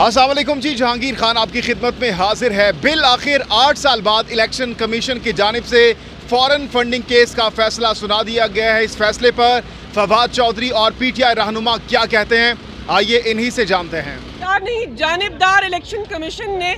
अस्सलाम वालेकुम जी, जहांगीर खान आपकी खिदमत में हाजिर है। बिल आखिर 8 साल बाद इलेक्शन कमीशन की जानिब से फॉरेन फंडिंग केस का फैसला सुना दिया गया है। इस फैसले पर फवाद चौधरी और पीटीआई रहनुमा क्या कहते हैं, आइए इन्हीं से जानते हैं। नहीं, जानिबदार इलेक्शन कमीशन ने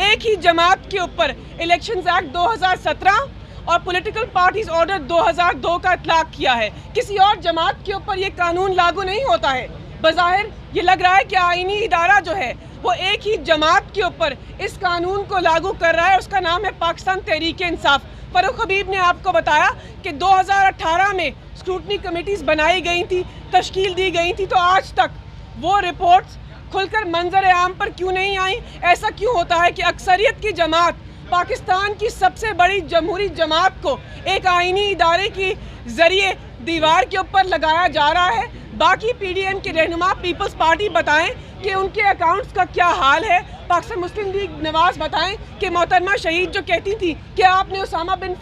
एक ही जमात के ऊपर इलेक्शन एक्ट 2017 और पॉलिटिकल पार्टीज ऑर्डर 2002 का इतलाक किया है। किसी और जमात के ऊपर ये कानून लागू नहीं होता है। बज़ाहिर ये लग रहा है कि आईनी इदारा जो है वो एक ही जमात के ऊपर इस कानून को लागू कर रहा है। उसका नाम है पाकिस्तान तहरीक-ए-इंसाफ। फारूक हबीब ने आपको बताया कि 2018 में स्क्रूटनी कमेटीज़ बनाई गई थी, तश्कील दी गई थी, तो आज तक वो रिपोर्ट्स खुलकर मंजर आम पर क्यों नहीं आई? ऐसा क्यों होता है कि अक्सरियत की जमात, पाकिस्तान की सबसे बड़ी जमहूरी जमात को एक आईनी इदारे के ज़रिए दीवार के ऊपर लगाया जा रहा है? बाकी पीडीएम के रहनुमा पीपल्स पार्टी बताएं कि उनके अकाउंट्स का क्या हाल है। पाकिस्तान मुस्लिम लीग नवाज बताएं कि मोहतरमा शहीद जो कहती थी कि आपने उसामा बिन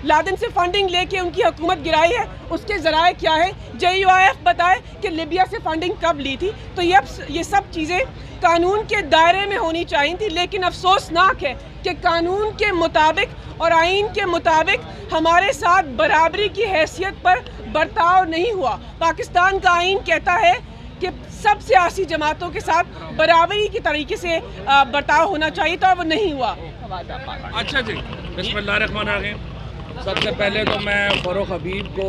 लादेन से फंडिंग लेके उनकी हुकूमत गिराई है, उसके ज़राए क्या है। JUIF बताए कि लिबिया से फंडिंग कब ली थी। तो ये सब चीज़ें कानून के दायरे में होनी चाहिए थी, लेकिन अफसोसनाक है कि कानून के मुताबिक और आइन के मुताबिक हमारे साथ बराबरी की हैसियत पर बर्ताव नहीं हुआ। पाकिस्तान का आइन कहता है कि सब सियासी जमातों के साथ बराबरी की तरीके से बर्ताव होना चाहिए, तो वो नहीं हुआ। अच्छा जी, बिस्मिल्लाहिर्रहमानिर्रहीम। सबसे पहले तो मैं फारूक हबीब को,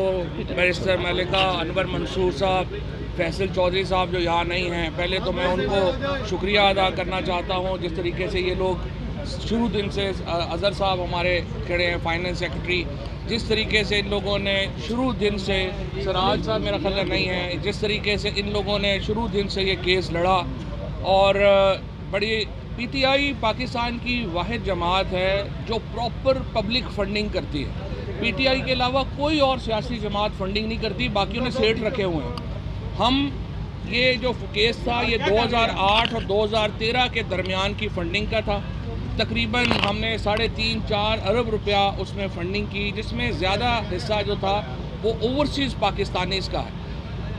बैरिस्टर मलिका, अनवर मंसूर साहब, फैसल चौधरी साहब जो यहाँ नहीं हैं, पहले तो मैं उनको शुक्रिया अदा करना चाहता हूँ। जिस तरीके से ये लोग शुरू दिन से, अज़हर साहब हमारे खड़े हैं फाइनेंस सेक्रेटरी, जिस तरीके से इन लोगों ने शुरू दिन से, सराज साहब मेरा ख्याल नहीं है, जिस तरीके से इन लोगों ने शुरू दिन से ये केस लड़ा। और बड़ी पीटीआई पाकिस्तान की वाहिद जमात है जो प्रॉपर पब्लिक फंडिंग करती है। पीटीआई के अलावा कोई और सियासी जमात फंडिंग नहीं करती, बाकियों ने सेठ रखे हुए हैं। हम ये जो केस था ये 2008 और 2013 के दरमियान की फंडिंग का था। तकरीबन हमने 3.5-4 अरब रुपया उसमें फ़ंडिंग की, जिसमें ज़्यादा हिस्सा जो था वो ओवरसीज़ पाकिस्तानीज़ का है।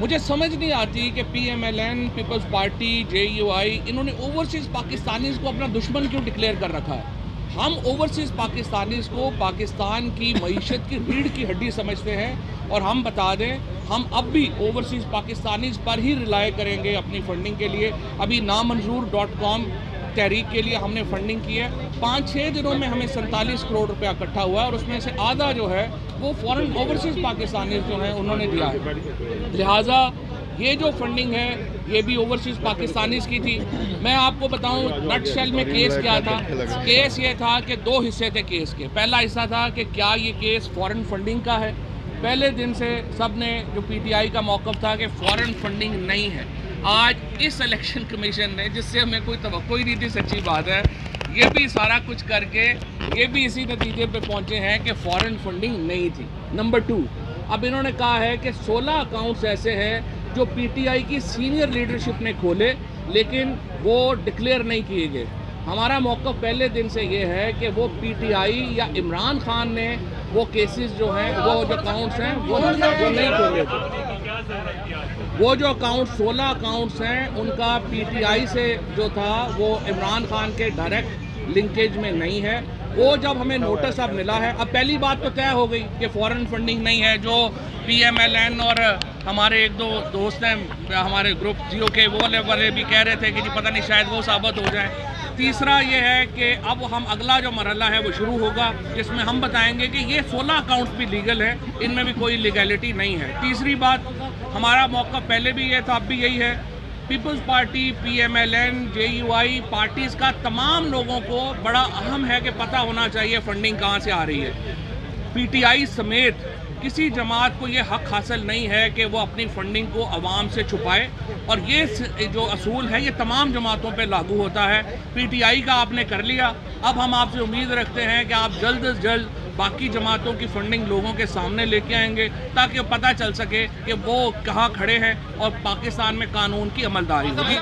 मुझे समझ नहीं आती कि PMLN, पीपल्स पार्टी, JUI, इन्होंने ओवरसीज़ पाकिस्तानीज़ को अपना दुश्मन क्यों डिक्लेयर कर रखा है। हम ओवरसीज़ पाकिस्तानीज़ को पाकिस्तान की मईशत की रीढ़ की हड्डी समझते हैं, और हम बता दें हम अब भी ओवरसीज़ पाकिस्तानीज़ पर ही रिलाय करेंगे अपनी फ़ंडिंग के लिए। अभी नामंजूर.com तहरीक के लिए हमने फंडिंग की है। 5-6 दिनों में हमें 47 करोड़ रुपया इकट्ठा हुआ है, और उसमें से आधा जो है वो फॉरेन ओवरसीज़ पाकिस्तानी जो हैं उन्होंने दिया है। लिहाजा ये जो फंडिंग है ये भी ओवरसीज़ पाकिस्तानीज़ की थी। मैं आपको बताऊं नटशेल में केस क्या था। केस ये था कि 2 हिस्से थे केस के। पहला हिस्सा था कि क्या ये केस फॉरेन फंडिंग का है। पहले दिन से सब ने, जो पीटीआई का मौक़िफ़ था कि फॉरेन फंडिंग नहीं है। आज इस इलेक्शन कमीशन ने, जिससे हमें कोई तवक्को ही नहीं थी, सच्ची बात है, ये भी सारा कुछ करके ये भी इसी नतीजे पे पहुंचे हैं कि फॉरेन फंडिंग नहीं थी। नंबर 2, अब इन्होंने कहा है कि 16 अकाउंट्स ऐसे हैं जो पीटीआई की सीनियर लीडरशिप ने खोले, लेकिन वो डिक्लेयर नहीं किए गए। हमारा मौक़िफ़ पहले दिन से ये है कि वो पीटीआई या इमरान खान ने वो केसेस जो हैं, वो जो अकाउंट्स हैं वो नहीं खोले थे। वो जो अकाउंट 16 अकाउंट्स हैं उनका पीटीआई से जो था वो इमरान खान के डायरेक्ट लिंकेज में नहीं है। वो जब हमें नोटिस अब मिला है, अब पहली बात तो तय हो गई कि फॉरेन फंडिंग नहीं है। जो PMLN और हमारे 1-2 दोस्त हैं हमारे ग्रुप जियो के, वो वाले भी कह रहे थे कि जी पता नहीं शायद वो साबित हो जाए। तीसरा ये है कि अब हम अगला जो मरहला है वो शुरू होगा, जिसमें हम बताएंगे कि ये 16 अकाउंट्स भी लीगल है, इनमें भी कोई लीगैलिटी नहीं है। तीसरी बात, हमारा मौका पहले भी ये था, अब भी यही है, people's party, PMLN, JUI parties का तमाम लोगों को बड़ा अहम है कि पता होना चाहिए फ़ंडिंग कहाँ से आ रही है। पीटीआई समेत किसी जमात को ये हक़ हासिल नहीं है कि वो अपनी फ़ंडिंग को अवाम से छुपाए, और ये जो असूल है ये तमाम जमातों पे लागू होता है। पीटीआई का आपने कर लिया, अब हम आपसे उम्मीद रखते हैं कि आप जल्द से जल्द बाकी जमातों की फंडिंग लोगों के सामने लेके आएंगे, ताकि पता चल सके कि वो कहाँ खड़े हैं और पाकिस्तान में कानून की अमलदारी होगी।